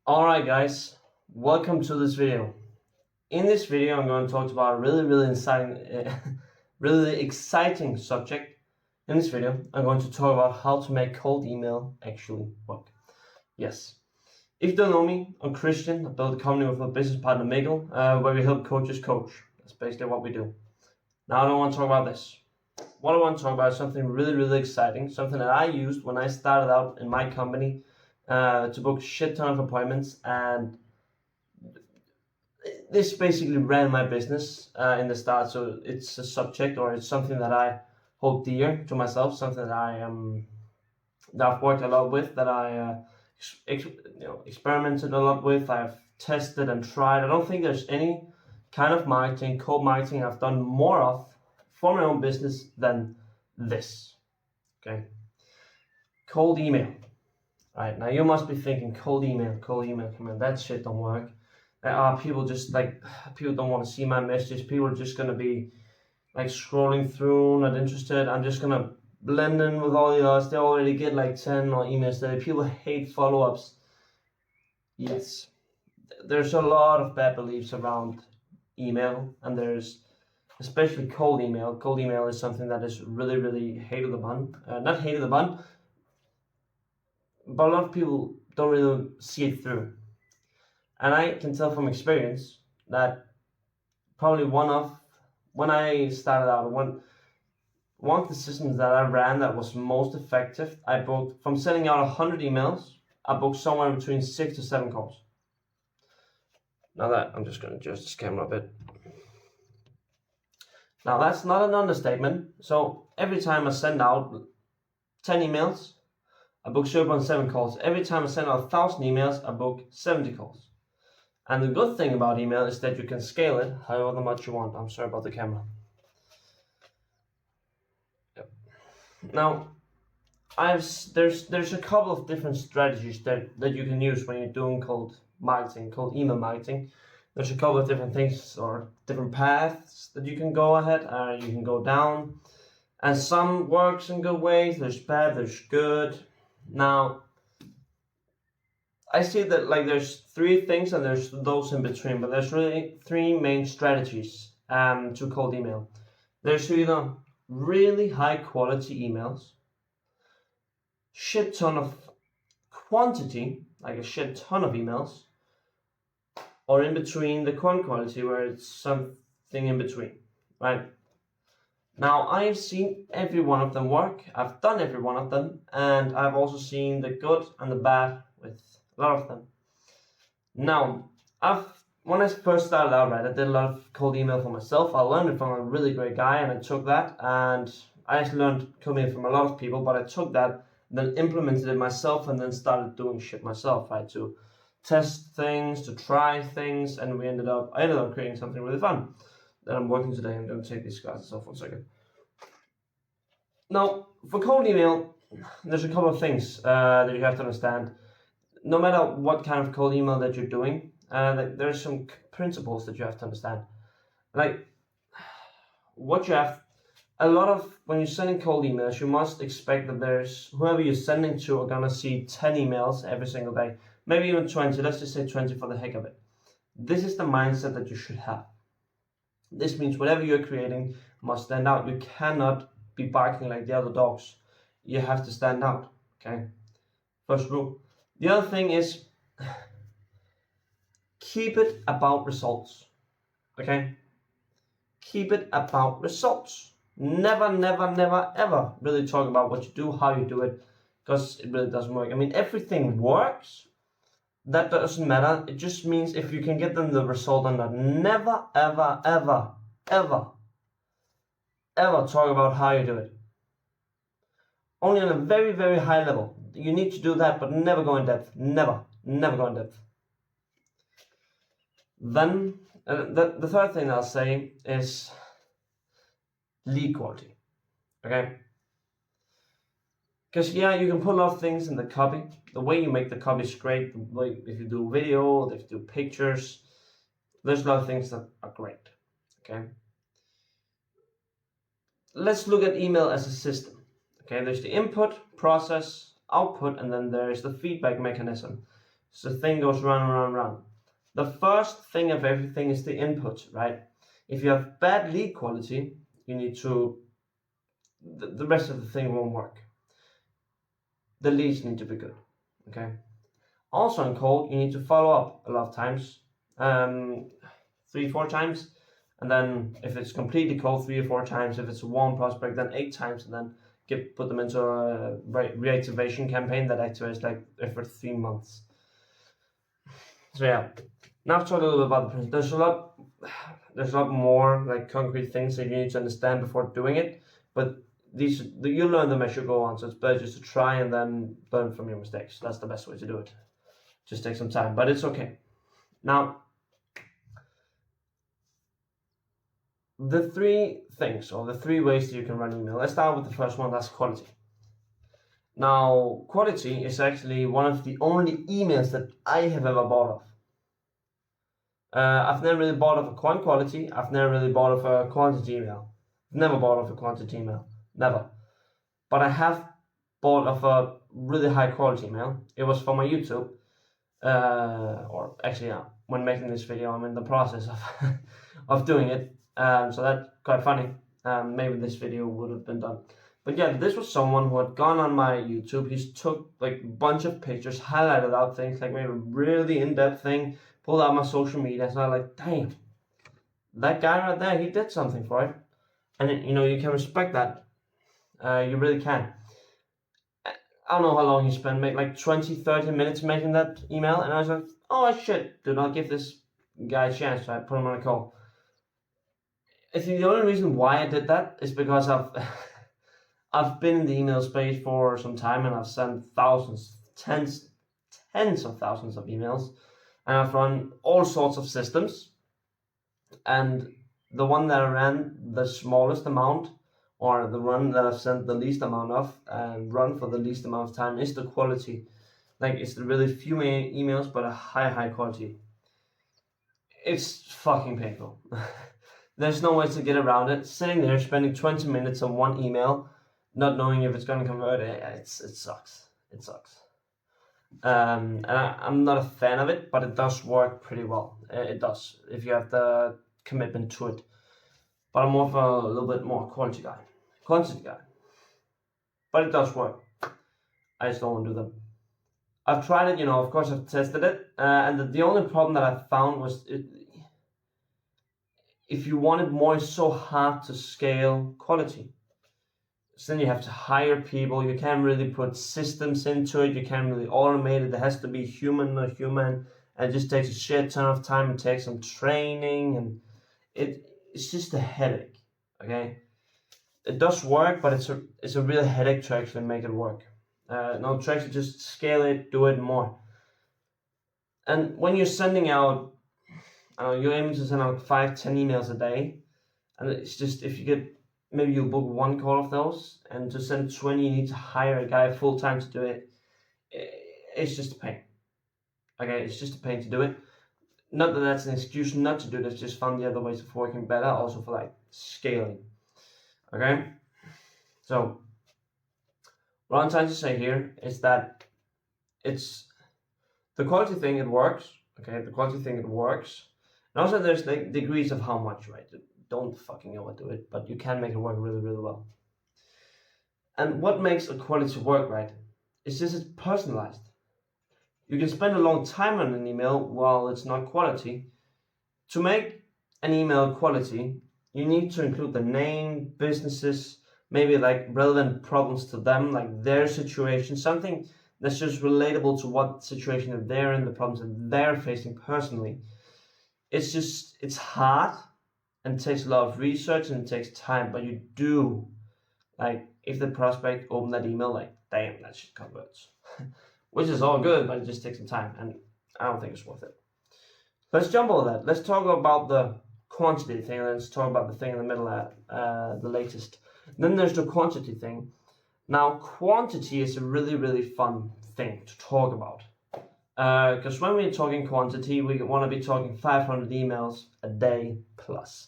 Alright guys, welcome to this video. In this video I'm going to talk about a really exciting subject. In this video I'm going to talk about how to make cold email actually work. Yes, if you don't know me, I'm Christian. I built a company with my business partner Mikkel, where we help coaches coach. That's basically what we do. Now I don't want to talk about this. What I want to talk about is something really exciting, something that I used when I started out in my company to book a shit ton of appointments, and this basically ran my business in the start. So it's a subject, or it's something that I hold dear to myself, something that I've worked a lot with, that I experimented a lot with. I've tested and tried. I don't think there's any kind of marketing, cold marketing, I've done more of for my own business than this. Okay, cold email. Right, now you must be thinking, cold email, come on, that shit don't work. People don't want to see my messages. People are just gonna be like scrolling through, not interested. I'm just gonna blend in with all the others. They already get like 10 or emails a day. People hate follow-ups. Yes, there's a lot of bad beliefs around email, and there's especially cold email. Cold email is something that is really hated upon. Not hated upon, but a lot of people don't really see it through. And I can tell from experience that probably when I started out, one of the systems that I ran that was most effective, I booked, from sending out 100 emails, I booked somewhere between 6 to 7 calls. Now that, I'm just going to adjust this camera a bit. Now that's not an understatement. So every time I send out 10 emails, I book 0.7 calls. Every time I send out 1,000 emails, I book 70 calls. And the good thing about email is that you can scale it however much you want. I'm sorry about the camera. Yep. Now, there's a couple of different strategies that you can use when you're doing cold email marketing. There's a couple of different things or different paths that you can go ahead, you can go down. And some works in good ways, there's bad, there's good. Now, I see that there's 3 things and there's those in between, but there's really 3 main strategies to cold email. There's either really high quality emails, shit ton of quantity, like a shit ton of emails, or in between the quality, where it's something in between, right? Now, I've seen every one of them work. I've done every one of them, and I've also seen the good and the bad with a lot of them. Now, when I first started out, right, I did a lot of cold email for myself. I learned it from a really great guy, and I took that, and I actually learned cold email from a lot of people, but I took that, then implemented it myself, and then started doing shit myself, right, to test things, to try things, and I ended up creating something really fun that I'm working today. I'm going to take these glasses off 1 second. Now, for cold email, there's a couple of things that you have to understand. No matter what kind of cold email that you're doing, there's some principles that you have to understand. Like, when you're sending cold emails, you must expect that whoever you're sending to are gonna see 10 emails every single day, maybe even 20. Let's just say 20 for the heck of it. This is the mindset that you should have. This means whatever you're creating must stand out. You cannot be barking like the other dogs. You have to stand out, okay? First rule. The other thing is, keep it about results, okay? Keep it about results. Never ever really talk about what you do, how you do it, because it really doesn't work. I mean, everything works. That doesn't matter. It just means if you can get them the result or not. Never ever talk about how you do it. Only on a very high level. You need to do that, but never go in depth. Never go in depth. Then the third thing I'll say is lead quality. Okay? Because yeah, you can put a lot of things in the copy. The way you make the copy is great. The way, if you do video, if you do pictures, there's a lot of things that are great. Okay? Let's look at email as a system. Okay, there's the input, process, output, and then there's the feedback mechanism. So the thing goes round and round and round. The first thing of everything is the input, right? If you have bad lead quality, you need to, the rest of the thing won't work. The leads need to be good, okay? Also in cold, you need to follow up a lot of times, 3-4 times, and then if it's completely cold, 3 or 4 times. If it's a warm prospect, then 8 times, and then put them into a reactivation campaign that activates like every 3 months. So yeah, now I've talked a little bit about the principle. There's a lot more like concrete things that you need to understand before doing it, but you'll learn them as you go on. So it's better just to try and then learn from your mistakes. That's the best way to do it. Just take some time, but it's okay. Now, the 3 things, or the 3 ways that you can run email. Let's start with the first one, that's quality. Now, quality is actually one of the only emails that I have ever bought of. I've never really bought of a quality. I've never really bought of a quantity email. Never bought of a quantity email. Never. But I have bought of a really high quality email. It was for my YouTube. Or actually, yeah, when making this video, I'm in the process of of doing it. So that's quite funny. Maybe this video would have been done. But yeah, this was someone who had gone on my YouTube. He took like a bunch of pictures, highlighted out things, like made a really in-depth thing, pulled out my social media. So I'm like, damn, that guy right there, he did something for it. And you can respect that. You really can. I don't know how long he spent, maybe like 20-30 minutes making that email. And I was like, oh shit, do not give this guy a chance. So I put him on a call. I think the only reason why I did that is because I've been in the email space for some time, and I've sent tens of thousands of emails, and I've run all sorts of systems. And the one that I ran the smallest amount, or the one that I've sent the least amount of, and run for the least amount of time, is the quality. Like, it's the really few emails, but a high quality. It's fucking painful. There's no way to get around it. Sitting there, spending 20 minutes on one email, not knowing if it's going to convert, it sucks. It sucks. And I'm not a fan of it, but it does work pretty well. It does, if you have the commitment to it. But I'm more of a little bit more quantity guy. But it does work. I just don't want to do them. I've tried it, of course I've tested it. And the only problem that I found was if you want it more, it's so hard to scale quality. So then you have to hire people. You can't really put systems into it. You can't really automate it. There has to be human. And it just takes a shit ton of time. It takes some training, and it's just a headache. Okay, it does work, but it's a real headache to actually make it work. No, to actually just scale it, do it more. And when you're sending out, you're aiming to send out 5-10 emails a day, and it's just, if you get, maybe you'll book 1 call of those, and to send 20, you need to hire a guy full-time to do it. It's just a pain. Okay, it's just a pain to do it. Not that that's an excuse not to do this, just found the other ways of working better, also for like scaling. Okay, so what I'm trying to say here is that it's the quality thing, it works. Okay, the quality thing, it works. And also there's like degrees of how much, right? Don't fucking overdo it, but you can make it work really, really well. And what makes a quality work right is just it's personalized. You can spend a long time on an email while it's not quality. To make an email quality, you need to include the name, businesses, maybe like relevant problems to them, like their situation, something that's just relatable to what situation they're in, the problems that they're facing personally. It's hard, and it takes a lot of research, and it takes time, but you do, like, if the prospect opened that email, like, damn, that shit converts. Which is all good, but it just takes some time, and I don't think it's worth it. Let's jump over that. Let's talk about the quantity thing, and let's talk about the thing in the middle, the latest. Then there's the quantity thing. Now, quantity is a really, really fun thing to talk about. Because when we're talking quantity, we want to be talking 500 emails a day plus.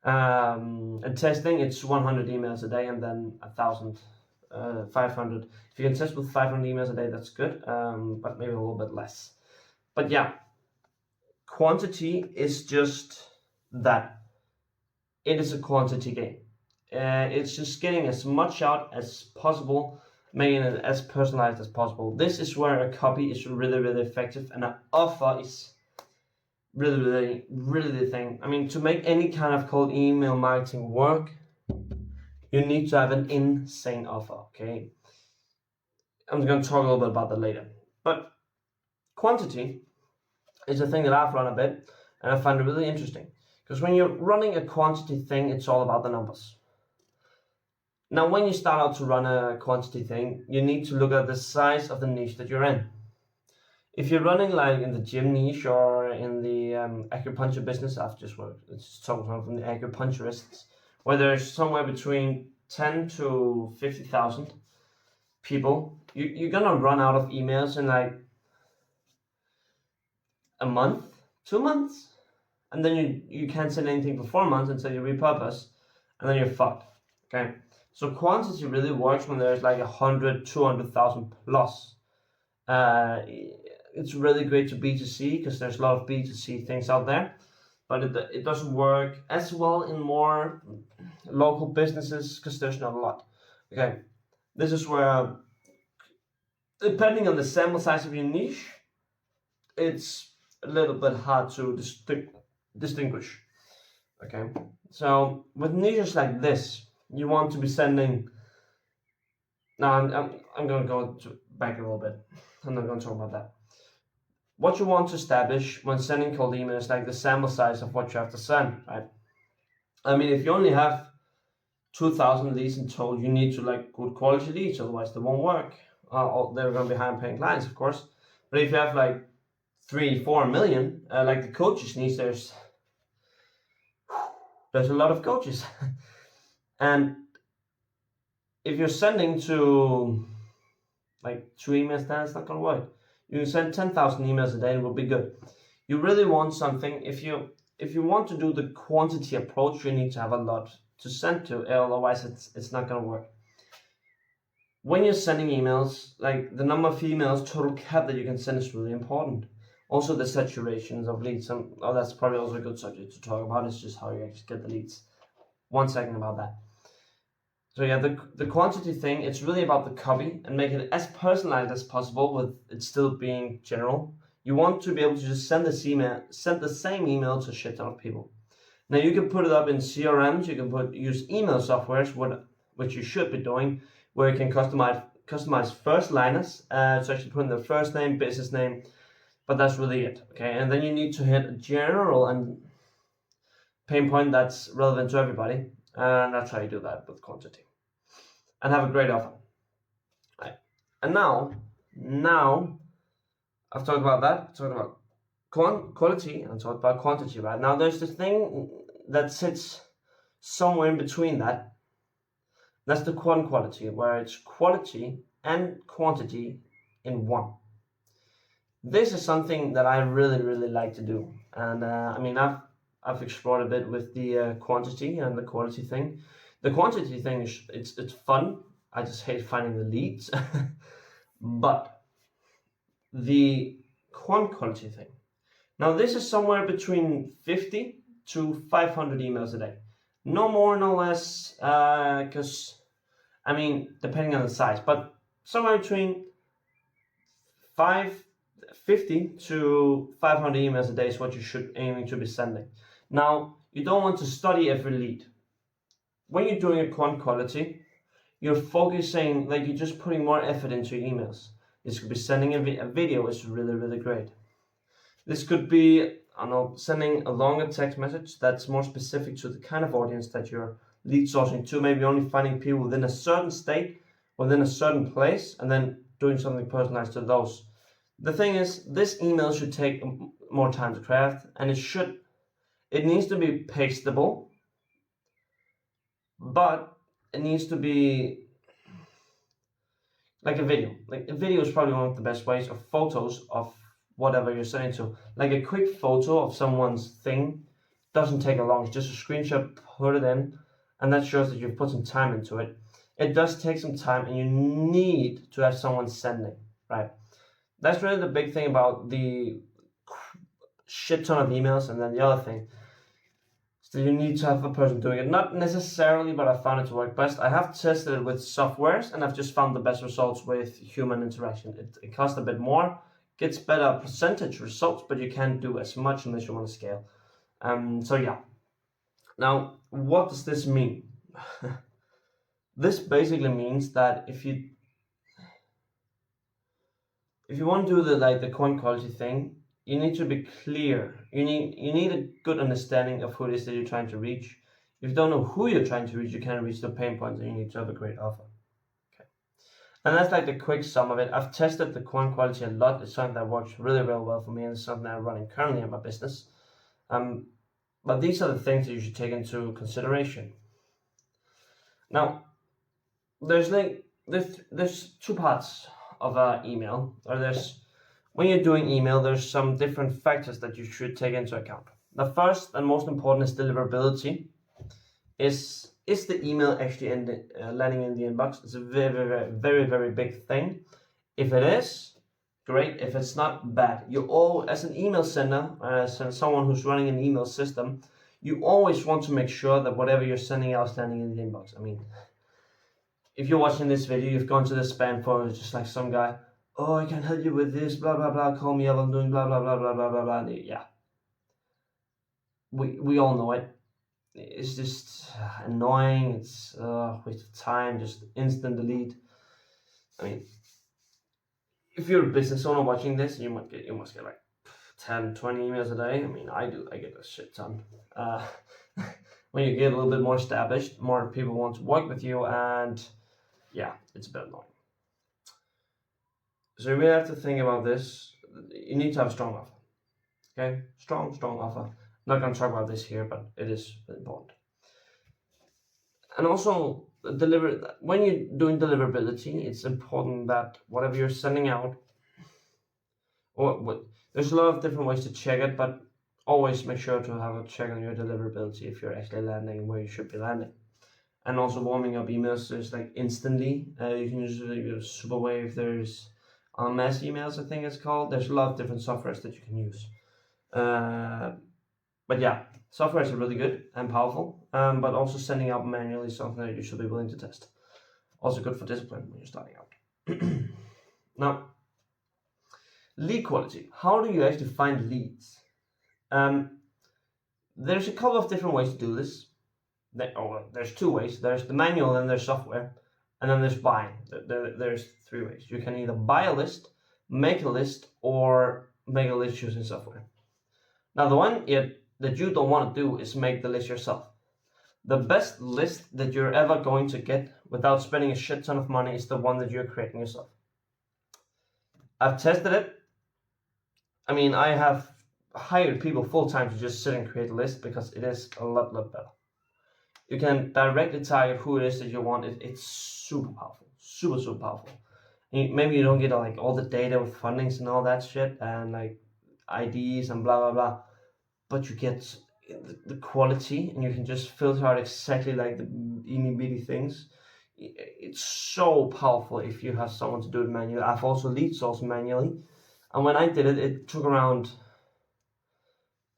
And testing, it's 100 emails a day, and then 500. If you can test with 500 emails a day, that's good, but maybe a little bit less. But yeah, quantity is just that. It is a quantity game. It's just getting as much out as possible, making it as personalized as possible. This is where a copy is really, really effective, and an offer is really, really, really the thing. I mean, to make any kind of cold email marketing work, you need to have an insane offer, okay? I'm going to talk a little bit about that later. But quantity is a thing that I've run a bit, and I find it really interesting. Because when you're running a quantity thing, it's all about the numbers. Now, when you start out to run a quantity thing, you need to look at the size of the niche that you're in. If you're running like in the gym niche or in the acupuncture business, I've just worked, it's talking from the acupuncturists, where there's somewhere between 10 to 50,000 people, you're gonna run out of emails in like a month, 2 months, and then you can't send anything for 4 months until you repurpose, and then you're fucked. Okay, so quantity really works when there's like 100, 200,000 plus. It's really great to B2C because there's a lot of B2C things out there, but it doesn't work as well in more local businesses because there's not a lot. Okay, this is where, depending on the sample size of your niche, it's a little bit hard to distinguish. Okay, so with niches like this, you want to be sending. Now I'm going to go back a little bit. I'm not going to talk about that. What you want to establish when sending cold emails is like the sample size of what you have to send, right? I mean, if you only have 2,000 leads in total, you need to like good quality leads, otherwise they won't work. They're going to be high paying clients, of course. But if you have like 3-4 million, like the coaches needs, there's a lot of coaches. And if you're sending to like 2 emails, then it's not going to work. You can send 10,000 emails a day and it will be good. You really want something, if you want to do the quantity approach, you need to have a lot to send to, otherwise it's not going to work. When you're sending emails, like the number of emails total cap that you can send is really important. Also the saturations of leads. That's probably also a good subject to talk about. It's just how you actually get the leads. 1 second about that. So yeah, the quantity thing, it's really about the copy and make it as personalized as possible with it still being general. You want to be able to just send the same email to a shit ton of people. Now you can put it up in CRMs, you can use email softwares, which you should be doing, where you can customize first liners, so actually put in their first name, business name, but that's really it. Okay, and then you need to hit a general and pain point that's relevant to everybody, and that's how you do that with quantity. And have a great offer. Right. And now I've talked about that, talked about quality, and talked about quantity. Right now, there's this thing that sits somewhere in between that. That's the quality, where it's quality and quantity in one. This is something that I really, really like to do, and I mean, I've explored a bit with the quantity and the quality thing. The quantity thing is it's fun. I just hate finding the leads, but the quality thing. Now this is somewhere between 50 to 500 emails a day. No more, no less, because I mean, depending on the size, but somewhere between 50 to 500 emails a day is what you should aiming to be sending. Now, you don't want to study every lead. When you're doing a quality, you're focusing, like you're just putting more effort into your emails. This could be sending a video is really, really great. This could be, I don't know, sending a longer text message that's more specific to the kind of audience that you're lead sourcing to, maybe only finding people within a certain state, within a certain place, and then doing something personalized to those. The thing is, this email should take more time to craft, and it needs to be pasteable, but it needs to be like a video. Like a video is probably one of the best ways, of photos of whatever you're sending to. Like a quick photo of someone's thing doesn't take a long, it's just a screenshot, put it in, and that shows that you've put some time into it. It does take some time, and you need to have someone sending, right? That's really the big thing about the shit ton of emails, and then the other thing. So you need to have a person doing it. Not necessarily, but I found it to work best. I have tested it with softwares, and I've just found the best results with human interaction. It costs a bit more, gets better percentage results, but you can't do as much unless you want to scale. So yeah. Now, what does this mean? This basically means that if you want to do the coin quality thing, you need to be clear. You need a good understanding of who it is that you're trying to reach. If you don't know who you're trying to reach, you can't reach the pain points, and you need to have a great offer. Okay, and that's like the quick sum of it. I've tested the coin quality a lot. It's something that works really, really well for me, and it's something I'm running currently in my business. But these are the things that you should take into consideration. Now, there's two parts of an email, or when you're doing email, there's some different factors that you should take into account. The first and most important is deliverability. Is the email actually landing in the inbox? It's a very, very, very, very big thing. If it is, great. If it's not, bad. You all, as an email sender, as someone who's running an email system, you always want to make sure that whatever you're sending out is landing in the inbox. I mean, if you're watching this video, you've gone to the spam folder, just like some guy, oh, I can help you with this, blah, blah, blah, call me up, I'm doing blah, blah, blah, blah, blah, blah, blah. Yeah. We all know it. It's just annoying. It's waste of time, just instant delete. I mean, if you're a business owner watching this, you must get like 10, 20 emails a day. I mean, I get a shit ton. When you get a little bit more established, more people want to work with you, and yeah, it's a bit annoying. So you really have to think about this. You need to have a strong offer. Okay, strong offer. I'm not going to talk about this here, but it is important. And also, when you're doing deliverability, it's important that whatever you're sending out, there's a lot of different ways to check it, but always make sure to have a check on your deliverability if you're actually landing where you should be landing. And also warming up emails, there's like instantly. You can use Superwave. There's mass emails, I think it's called. There's a lot of different softwares that you can use. But yeah, softwares are really good and powerful. But also sending out manually is something that you should be willing to test. Also good for discipline when you're starting out. Now, lead quality. How do you actually find leads? There's a couple of different ways to do this. There's two ways. There's the manual and there's software, and then there's buying. There's three ways. You can either buy a list, make a list, or make a list using software. Now, the one that you don't want to do is make the list yourself. The best list that you're ever going to get without spending a shit ton of money is the one that you're creating yourself. I've tested it. I mean, I have hired people full-time to just sit and create a list because it is a lot better. You can directly target who it is that you want. It's super powerful, super powerful. And maybe you don't get like all the data with fundings and all that shit and like IDs and blah blah blah, but you get the quality, and you can just filter out exactly like the itty bitty things. It's so powerful if you have someone to do it manually. I've also lead sourced manually, and when I did it, it took around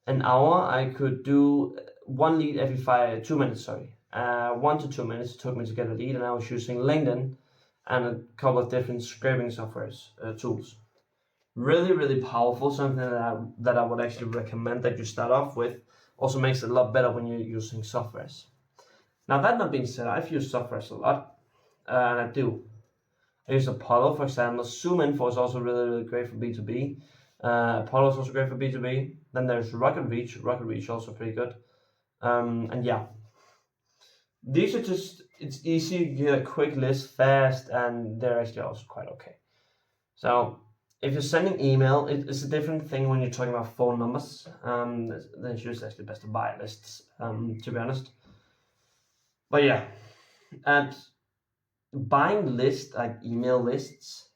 an hour. I could do one lead every 2 minutes. 1 to 2 minutes it took me to get a lead, and I was using LinkedIn and a couple of different scraping softwares tools. Really powerful. Something that I would actually recommend that you start off with. Also makes it a lot better when you're using softwares. Now, that not being said, I've used softwares a lot, and I do. I use Apollo, for example. ZoomInfo is also really great for B2B. Apollo is also great for B2B. Then there's RocketReach. RocketReach also pretty good. And yeah, these are it's easy. You get a quick list fast, and they're actually also quite okay. So if you're sending email, it's a different thing when you're talking about phone numbers. Then it's just actually best to buy lists, to be honest. But yeah, and buying lists, like email lists,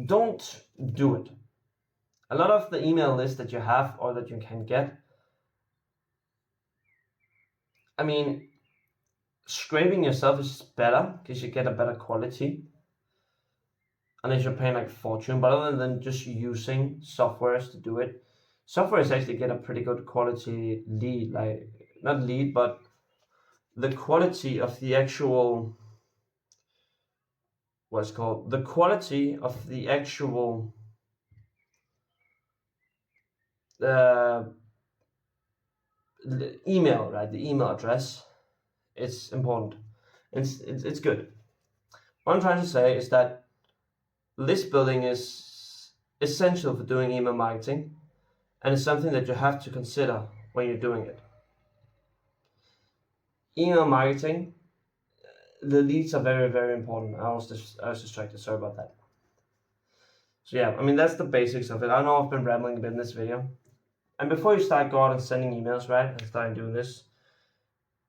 don't do it. A lot of the email lists that you have or that you can get, I mean, scraping yourself is better because you get a better quality. Unless you're paying like a fortune, but other than just using softwares to do it. software is actually get a pretty good quality lead, like not lead, but the quality of the actual what's called the quality of the actual uh, email, right? The email address. It's important. It's good. What I'm trying to say is that list building is essential for doing email marketing, and it's something that you have to consider when you're doing it. Email marketing, the leads are very, very important. I was distracted. Sorry about that. So yeah, I mean that's the basics of it. I know I've been rambling a bit in this video. And before you start going out and sending emails, right, and starting doing this,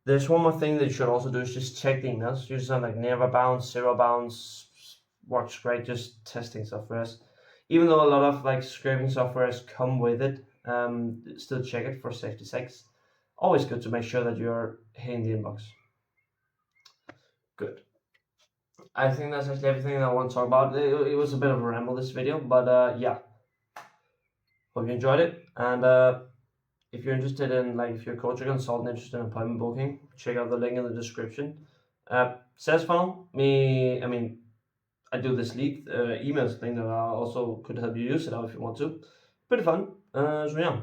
there's one more thing that you should also do is just check the emails. Use something like never bounce, zero bounce, works great. Just testing softwares. Even though a lot of like scraping softwares come with it, still check it for safety sakes. Always good to make sure that you're hitting the inbox. Good. I think that's actually everything that I want to talk about. It was a bit of a ramble this video, but yeah. Hope you enjoyed it. And if you're interested in, like, if you're a coach or consultant interested in appointment booking, check out the link in the description. Sales funnel, I do this lead emails thing that I also could help you use it out if you want to. Pretty fun. So yeah.